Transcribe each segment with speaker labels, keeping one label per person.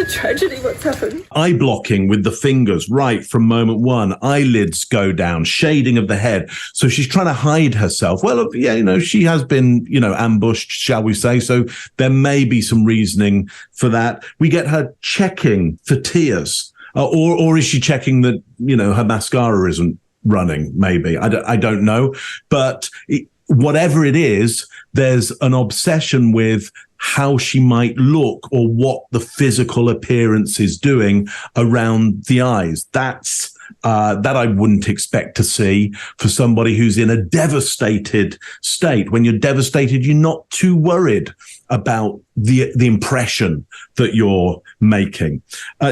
Speaker 1: tragedy. What's happened?
Speaker 2: Eye blocking with the fingers right from moment one. Eyelids go down, shading of the head. So she's trying to hide herself. Well, yeah, she has been, ambushed, shall we say. So there may be some reasoning for that. We get her checking for tears. Or is she checking that, her mascara isn't running? Maybe. I don't know. But whatever it is, there's an obsession with how she might look or what the physical appearance is doing around the eyes. That I wouldn't expect to see for somebody who's in a devastated state. When you're devastated, you're not too worried about the impression that you're making.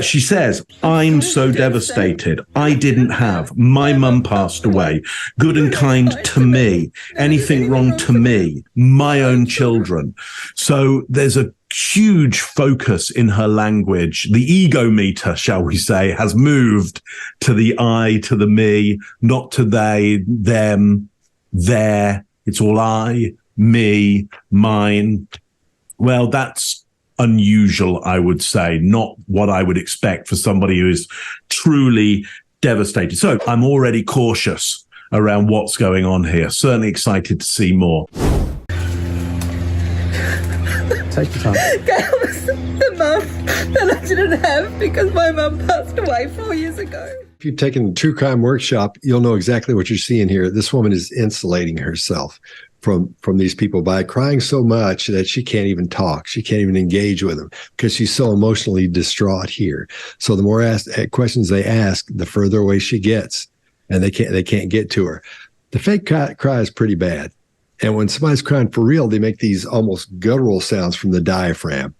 Speaker 2: She says, I'm so devastated. I didn't have. My mum passed away. Good and kind to me. Anything wrong to me. My own children. So there's a huge focus in her language. The ego meter, shall we say, has moved to the I, to the me, not to they, them, their. It's all I, me, mine. Well, that's unusual, I would say, not what I would expect for somebody who is truly devastated. So I'm already cautious around what's going on here. Certainly excited to see more.
Speaker 3: Take your time.
Speaker 1: Gail was the mum that I didn't have because my mum passed away 4 years ago.
Speaker 4: If you've taken the True Crime Workshop, you'll know exactly what you're seeing here. This woman is insulating herself from these people by crying so much that she can't even talk. She can't even engage with them because she's so emotionally distraught here. So the more questions they ask, the further away she gets, and they can't get to her. The fake cry is pretty bad. And when somebody's crying for real, they make these almost guttural sounds from the diaphragm.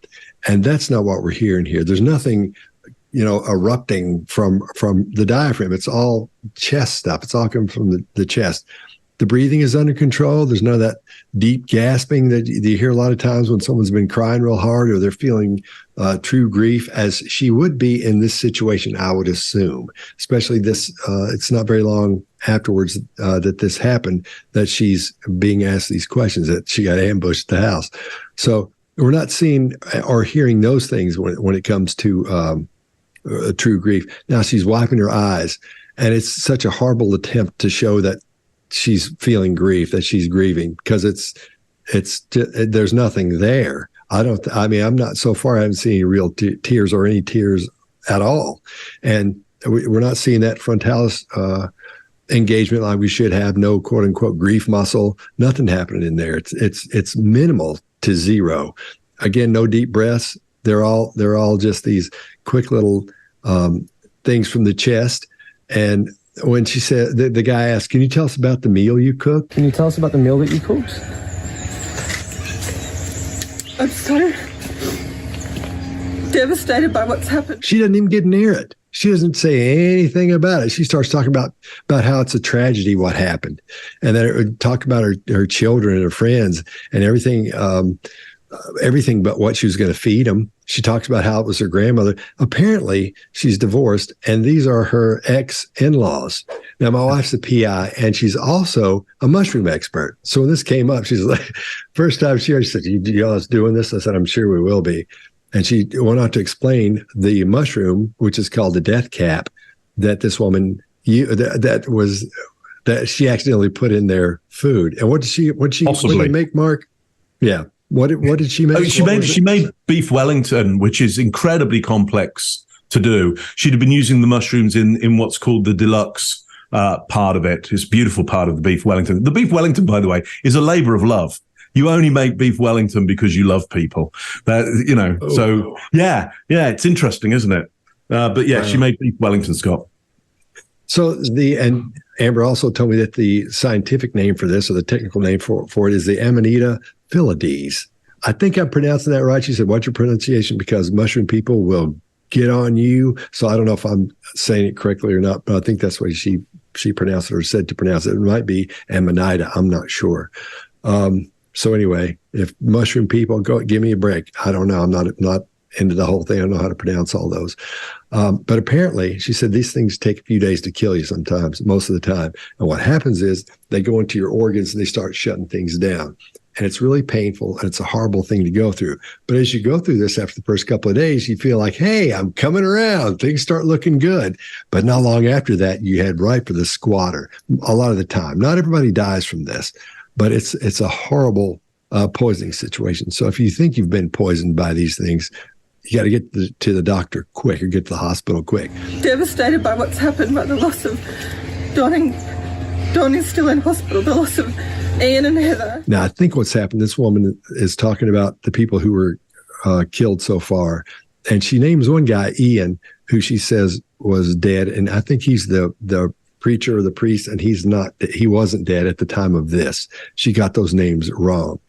Speaker 4: And that's not what we're hearing here. There's nothing, erupting from the diaphragm. It's all chest stuff. It's all coming from the chest. The breathing is under control. There's none of that deep gasping that you hear a lot of times when someone's been crying real hard or they're feeling true grief, as she would be in this situation, I would assume. Especially this, it's not very long afterwards that this happened that she's being asked these questions, that she got ambushed at the house. So we're not seeing or hearing those things when it comes to true grief. Now she's wiping her eyes, and it's such a horrible attempt to show that she's feeling grief, that she's grieving, because there's nothing there. I'm not, so far I haven't seen any real tears or any tears at all. And we're not seeing that frontalis engagement like we should have. No quote unquote grief muscle, nothing happening in there. It's minimal to zero. Again, no deep breaths. They're all just these quick little things from the chest. And when she said, the guy asked, "Can you tell us about the meal you cooked?"
Speaker 3: Can you tell us about the meal that you cooked?
Speaker 1: I'm so devastated by what's happened.
Speaker 4: She doesn't even get near it. She doesn't say anything about it. She starts talking about how it's a tragedy what happened, and then it would talk about her children and her friends and everything. Everything but what she was going to feed them. She talks about how it was her grandmother. Apparently, she's divorced, and these are her ex-in-laws. Now, my wife's a PI, and she's also a mushroom expert. So when this came up, she's like, first time she said, "You all doing this?" I said, "I'm sure we will be." And she went on to explain the mushroom, which is called the death cap, that this woman that she accidentally put in their food. And what did they make, Mark? Yeah. What did she make?
Speaker 2: She made beef Wellington, which is incredibly complex to do. She'd have been using the mushrooms in what's called the deluxe part of it. It's a beautiful part of the beef Wellington. The beef Wellington, by the way, is a labor of love. You only make beef Wellington because you love people. So yeah, it's interesting, isn't it? But yeah, she made beef Wellington, Scott.
Speaker 4: So and Amber also told me that the scientific name for this, or the technical name for it, is the Amanita Phyllades. I think I'm pronouncing that right. She said, "What's your pronunciation?" Because mushroom people will get on you. So I don't know if I'm saying it correctly or not, but I think that's what she pronounced it, or said to pronounce it. It might be Amanita. I'm not sure. So anyway, if mushroom people give me a break. I don't know. I'm not into the whole thing. I don't know how to pronounce all those. But apparently, she said these things take a few days to kill you sometimes, most of the time. And what happens is they go into your organs and they start shutting things down. And it's really painful, and it's a horrible thing to go through. But as you go through this after the first couple of days, you feel like, hey, I'm coming around. Things start looking good. But not long after that, you head right for the squatter a lot of the time. Not everybody dies from this, but it's a horrible poisoning situation. So if you think you've been poisoned by these things, you got to get to the doctor quick or get to the hospital quick.
Speaker 1: Devastated by what's happened, by the loss of Donnie's still in hospital, the loss of Ian and Heather.
Speaker 4: Now, I think what's happened, this woman is talking about the people who were killed so far. And she names one guy, Ian, who she says was dead. And I think he's the preacher or the priest, and he wasn't dead at the time of this. She got those names wrong.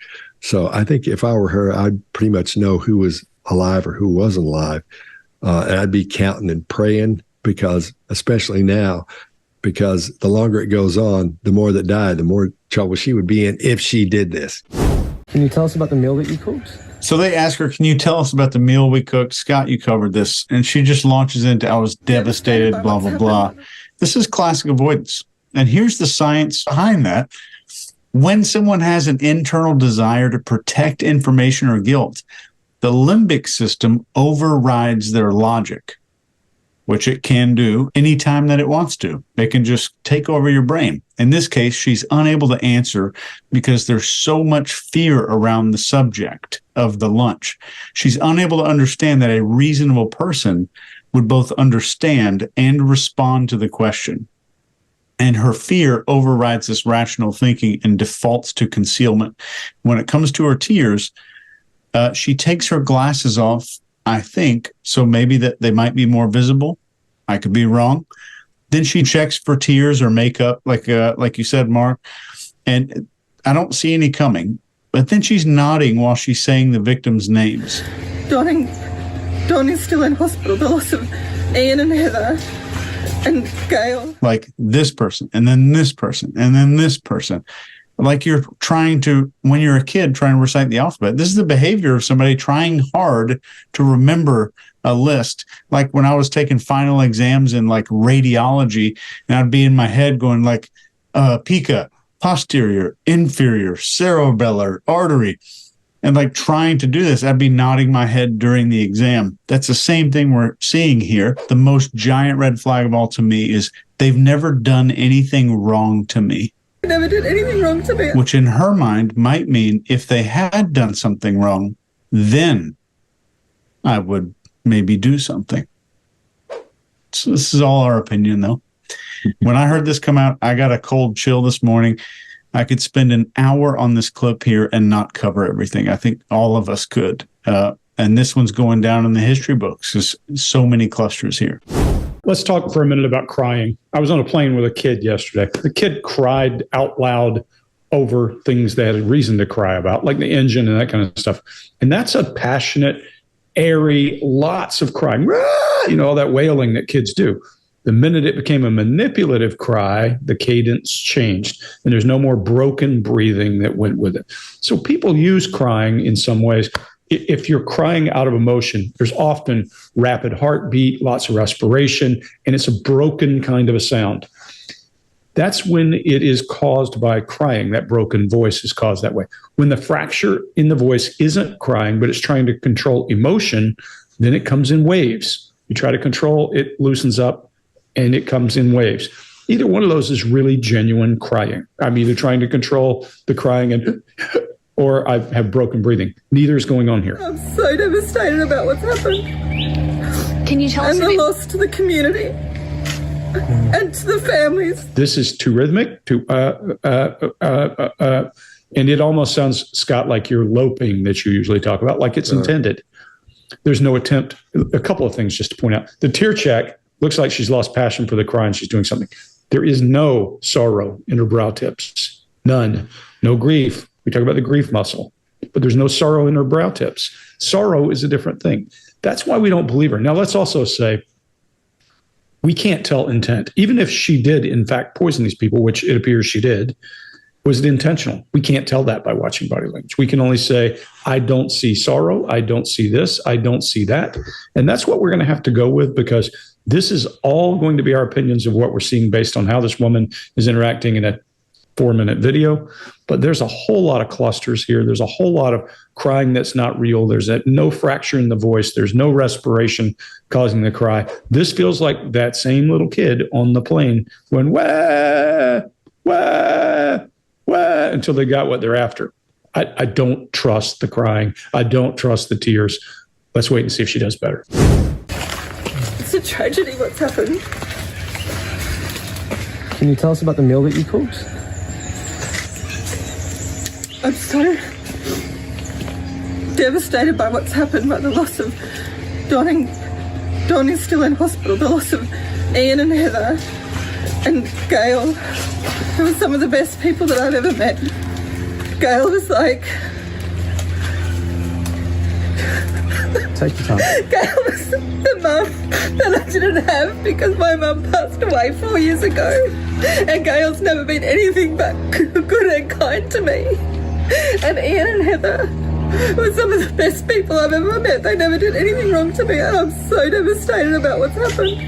Speaker 4: So I think if I were her, I'd pretty much know who was alive or who wasn't alive. And I'd be counting and praying, because especially now, because the longer it goes on, the more that die, the more trouble she would be in if she did this.
Speaker 3: Can you tell us about the meal that you cooked?
Speaker 5: So they ask her, can you tell us about the meal we cooked? Scott, you covered this. And she just launches into, I was devastated, blah, blah, blah. This is classic avoidance. And here's the science behind that. When someone has an internal desire to protect information or guilt, the limbic system overrides their logic, which it can do anytime that it wants to. It can just take over your brain. In this case, she's unable to answer because there's so much fear around the subject of the lunch. She's unable to understand that a reasonable person would both understand and respond to the question. And her fear overrides this rational thinking and defaults to concealment. When it comes to her tears, she takes her glasses off, I think, so maybe that they might be more visible. I could be wrong. Then she checks for tears or makeup, like you said, Mark, and I don't see any coming. But then she's nodding while she's saying the victims' names.
Speaker 1: Donnie's still in hospital, the loss of Ian and Heather and Gail.
Speaker 5: Like this person, and then this person, and then this person. Like you're trying to, when you're a kid, trying to recite the alphabet. This is the behavior of somebody trying hard to remember a list. Like when I was taking final exams in like radiology, and I'd be in my head going like pica, posterior, inferior, cerebellar, artery, and like trying to do this, I'd be nodding my head during the exam. That's the same thing we're seeing here. The most giant red flag of all to me is they've never done anything wrong to me.
Speaker 1: Never did anything wrong to me.
Speaker 5: Which in her mind might mean if they had done something wrong, then I would maybe do something. So this is all our opinion, though. When I heard this come out, I got a cold chill this morning. I could spend an hour on this clip here and not cover everything. I think all of us could. And this one's going down in the history books. There's so many clusters here.
Speaker 6: Let's talk for a minute about crying. I was on a plane with a kid yesterday. The kid cried out loud over things they had a reason to cry about, like the engine and that kind of stuff. And that's a passionate, airy, lots of crying, all that wailing that kids do. The minute it became a manipulative cry, the cadence changed, and there's no more broken breathing that went with it. So people use crying in some ways. If you're crying out of emotion, there's often rapid heartbeat, lots of respiration, and it's a broken kind of a sound. That's when it is caused by crying. That broken voice is caused that way. When the fracture in the voice isn't crying, but it's trying to control emotion, then it comes in waves. You try to control, it loosens up, and it comes in waves. Either one of those is really genuine crying. I'm either trying to control the crying and or I have broken breathing. Neither is going on here.
Speaker 1: I'm so devastated about what's happened.
Speaker 7: Can you tell us?
Speaker 1: And the loss to the community and to the families.
Speaker 6: This is too rhythmic, and it almost sounds, Scott, like you're loping that you usually talk about, like it's intended. There's no attempt. A couple of things just to point out. The tear check looks like she's lost passion for the cry and she's doing something. There is no sorrow in her brow tips. None. No grief. We talk about the grief muscle, but there's no sorrow in her brow tips. Sorrow is a different thing. That's why we don't believe her. Now, let's also say we can't tell intent. Even if she did, in fact, poison these people, which it appears she did, Was it intentional? We can't tell that by watching body language. We can only say, I don't see sorrow. I don't see this. I don't see that. And that's what we're going to have to go with, because this is all going to be our opinions of what we're seeing based on how this woman is interacting in a 4-minute video. But there's a whole lot of clusters here. There's a whole lot of crying that's not real. There's no fracture in the voice. There's no respiration causing the cry. This feels like that same little kid on the plane when wah, wah, wah, until they got what they're after. I don't trust the crying. I don't trust the tears. Let's wait and see if she does better.
Speaker 1: It's a tragedy what's happened.
Speaker 3: Can you tell us about the meal that you cooked?
Speaker 1: I'm so devastated by what's happened, by the loss of Don. Don is still in hospital. The loss of Ian and Heather and Gail, who were some of the best people that I've ever met. Gail was like...
Speaker 3: Take your time.
Speaker 1: Gail was the mum that I didn't have because my mum passed away 4 years ago. And Gail's never been anything but good and kind to me. And Ian and Heather were some of the best people I've ever met. They never did anything wrong to me, and I'm so devastated about what's happened.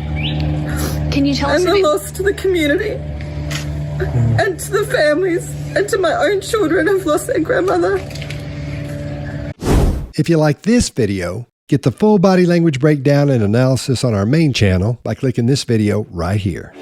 Speaker 7: Can you tell us?
Speaker 1: And the loss to the community, and to the families, and to my own children who've lost their grandmother.
Speaker 4: If you like this video, get the full body language breakdown and analysis on our main channel by clicking this video right here.